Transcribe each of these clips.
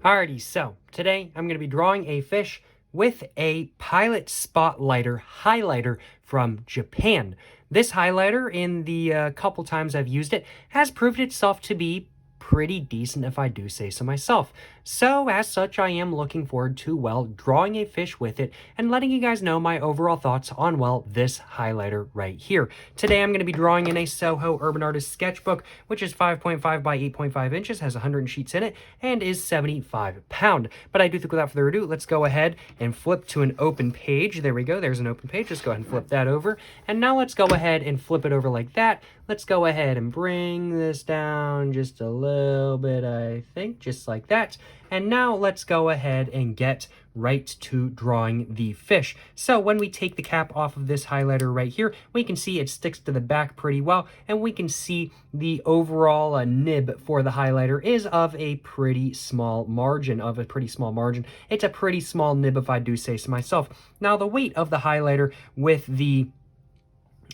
Alrighty, so today I'm going to be drawing a fish with a Pilot Spotliter Highlighter from Japan. This highlighter, in the couple times I've used it, has proved itself to be pretty decent if I do say so myself. So as such, I am looking forward to, well, drawing a fish with it and letting you guys know my overall thoughts on, well, this highlighter right here. Today I'm going to be drawing in a Soho Urban Artist sketchbook, which is 5.5 by 8.5 inches, has 100 sheets in it, and is 75 pound. But I do think without further ado, let's go ahead and flip to an open page. There we go. There's an open page. Let's go ahead and flip that over. And now let's go ahead and flip it over like that. Let's go ahead and bring this down just a little bit, I think, just like that. And now let's go ahead and get right to drawing the fish. So when we take the cap off of this highlighter right here, we can see it sticks to the back pretty well, and we can see the overall nib for the highlighter is of a pretty small margin, It's a pretty small nib if I do say so myself. Now the weight of the highlighter with the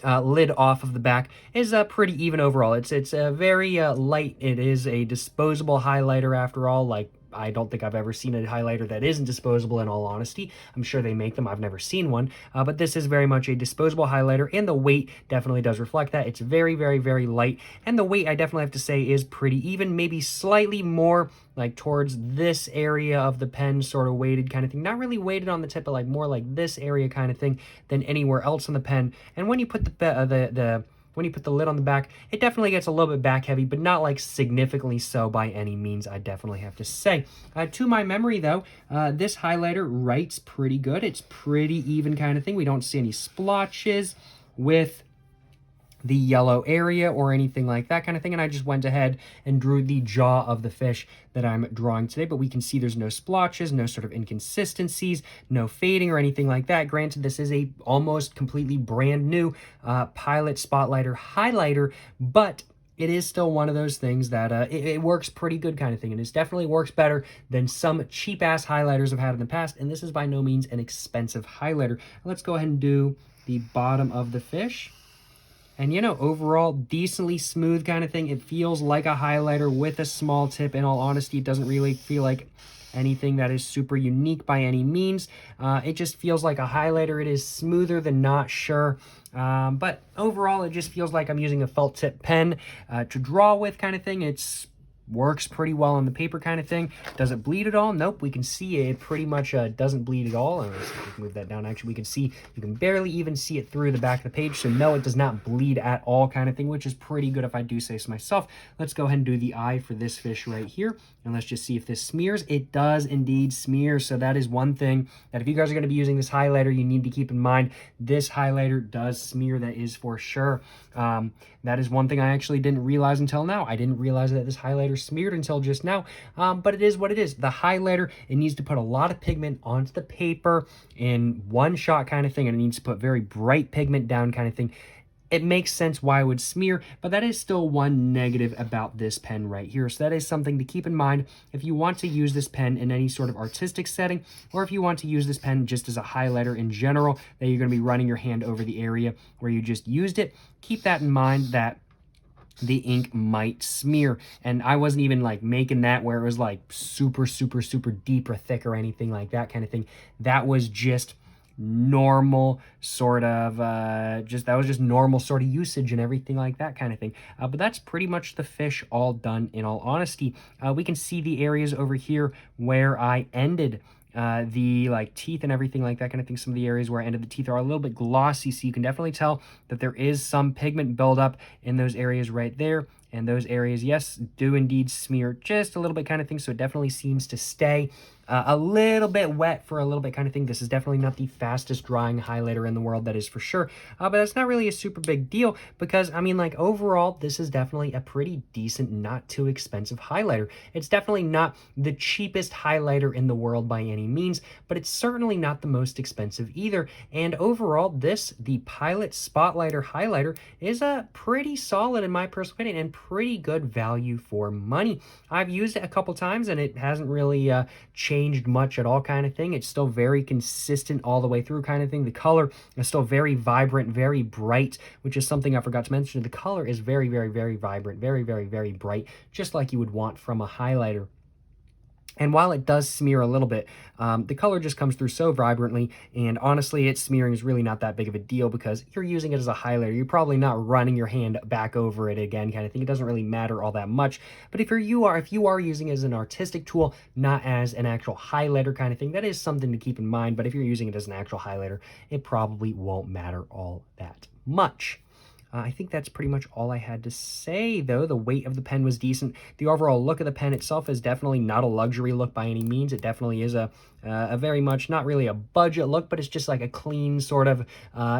lid off of the back is pretty even overall. It's very light. It is a disposable highlighter after all. Like, I don't think I've ever seen a highlighter that isn't disposable, in all honesty. I'm sure they make them. I've never seen one. But this is very much a disposable highlighter, and the weight definitely does reflect that. It's very, very, very light, and the weight, I definitely have to say, is pretty even, maybe slightly more like towards this area of the pen, sort of weighted kind of thing. Not really weighted on the tip, but like more like this area kind of thing than anywhere else on the pen. And when you put when you put the lid on the back, it definitely gets a little bit back heavy, but not like significantly so by any means, I definitely have to say. To my memory though, this highlighter writes pretty good. It's pretty even kind of thing. We don't see any splotches with the yellow area or anything like that kind of thing. And I just went ahead and drew the jaw of the fish that I'm drawing today, but we can see there's no splotches, no sort of inconsistencies, no fading or anything like that. Granted, this is a almost completely brand new Pilot Spotliter Highlighter, but it is still one of those things that it works pretty good kind of thing, and it definitely works better than some cheap-ass highlighters I've had in the past, and this is by no means an expensive highlighter. Let's go ahead and do the bottom of the fish. And, you know, overall, decently smooth kind of thing. It feels like a highlighter with a small tip. In all honesty, it doesn't really feel like anything that is super unique by any means. It just feels like a highlighter. It is smoother than not, sure. But overall, it just feels like I'm using a felt tip pen to draw with kind of thing. It's works pretty well on the paper kind of thing. Does it bleed at all? Nope. We can see it pretty much doesn't bleed at all. Let's move that down. Actually, we can see, you can barely even see it through the back of the page. So no, it does not bleed at all kind of thing, which is pretty good if I do say so myself. Let's go ahead and do the eye for this fish right here. And let's just see if this smears. It does indeed smear. So that is one thing that if you guys are going to be using this highlighter, you need to keep in mind. This highlighter does smear. That is for sure. That is one thing I actually didn't realize until now. I didn't realize that this highlighter smeared until just now, but it is what it is. The highlighter, it needs to put a lot of pigment onto the paper in one shot kind of thing, and it needs to put very bright pigment down kind of thing. It makes sense why it would smear, but that is still one negative about this pen right here. So that is something to keep in mind if you want to use this pen in any sort of artistic setting, or if you want to use this pen just as a highlighter in general, that you're going to be running your hand over the area where you just used it. Keep that in mind, that the ink might smear. And I wasn't even like making that where it was like super, super, super deep or thick or anything like that kind of thing. That was just normal sort of that was just normal sort of usage and everything like that kind of thing. But that's pretty much the fish all done, in all honesty. We can see the areas over here where I ended the like teeth and everything like that kind of thing. Some of the areas where I ended the teeth are a little bit glossy, so you can definitely tell that there is some pigment buildup in those areas right there. And those areas, yes, do indeed smear just a little bit kind of thing. So it definitely seems to stay a little bit wet for a little bit kind of thing. This is definitely not the fastest drying highlighter in the world, that is for sure. But that's not really a super big deal because, I mean, like overall, this is definitely a pretty decent, not too expensive highlighter. It's definitely not the cheapest highlighter in the world by any means, but it's certainly not the most expensive either. And overall, the Pilot Spotliter Highlighter is a pretty solid in my personal opinion and pretty good value for money. I've used it a couple times and it hasn't really changed much at all kind of thing. It's still very consistent all the way through kind of thing. The color is still very vibrant, very bright, which is something I forgot to mention. The color is very, very, very vibrant, very, very, very bright, just like you would want from a highlighter. And while it does smear a little bit, the color just comes through so vibrantly, and honestly, its smearing is really not that big of a deal because you're using it as a highlighter. You're probably not running your hand back over it again, kind of thing. It doesn't really matter all that much. But if you are using it as an artistic tool, not as an actual highlighter kind of thing, that is something to keep in mind. But if you're using it as an actual highlighter, it probably won't matter all that much. I think that's pretty much all I had to say, though. The weight of the pen was decent. The overall look of the pen itself is definitely not a luxury look by any means. It definitely is a very much, not really a budget look, but it's just like a clean sort of,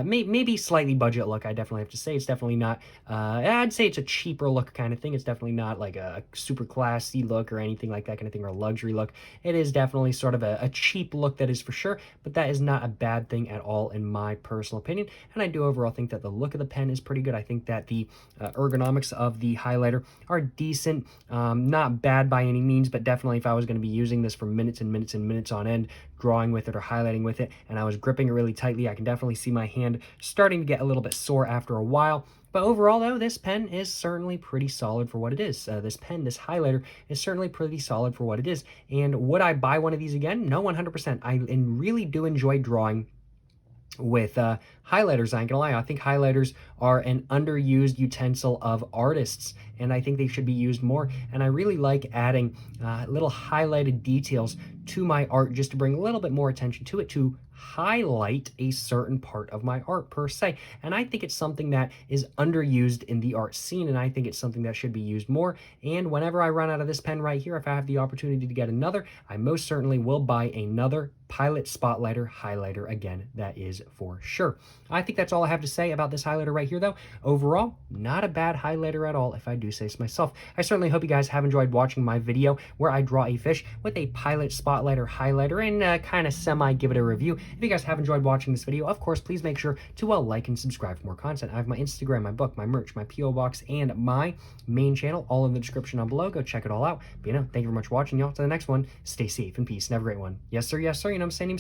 maybe slightly budget look, I definitely have to say. It's definitely not, I'd say it's a cheaper look kind of thing. It's definitely not like a super classy look or anything like that kind of thing, or a luxury look. It is definitely sort of a cheap look, that is for sure, but that is not a bad thing at all in my personal opinion. And I do overall think that the look of the pen is pretty good. I think that the ergonomics of the highlighter are decent, not bad by any means, but definitely if I was going to be using this for minutes and minutes and minutes on end, drawing with it or highlighting with it, and I was gripping it really tightly, I can definitely see my hand starting to get a little bit sore after a while. But overall, though, this pen is certainly pretty solid for what it is. This highlighter, is certainly pretty solid for what it is. And would I buy one of these again? No, 100%. I really do enjoy drawing with highlighters. I ain't gonna lie, I think highlighters are an underused utensil of artists, and I think they should be used more. And I really like adding little highlighted details to my art just to bring a little bit more attention to it, to highlight a certain part of my art per se. And I think it's something that is underused in the art scene, and I think it's something that should be used more. And whenever I run out of this pen right here, if I have the opportunity to get another, I most certainly will buy another Pilot Spotliter highlighter again, that is for sure. I think that's all I have to say about this highlighter right here, though. Overall, not a bad highlighter at all, if I do say so myself. I certainly hope you guys have enjoyed watching my video where I draw a fish with a Pilot Spotliter highlighter and kind of give it a review. If you guys have enjoyed watching this video, of course, please make sure to like and subscribe for more content. I have my Instagram, my book, my merch, my P.O. box, and my main channel, all in the description down below. Go check it all out. But thank you very much for watching, y'all. To the next one, stay safe and peace and have a great one. Yes, sir, you know what I'm saying?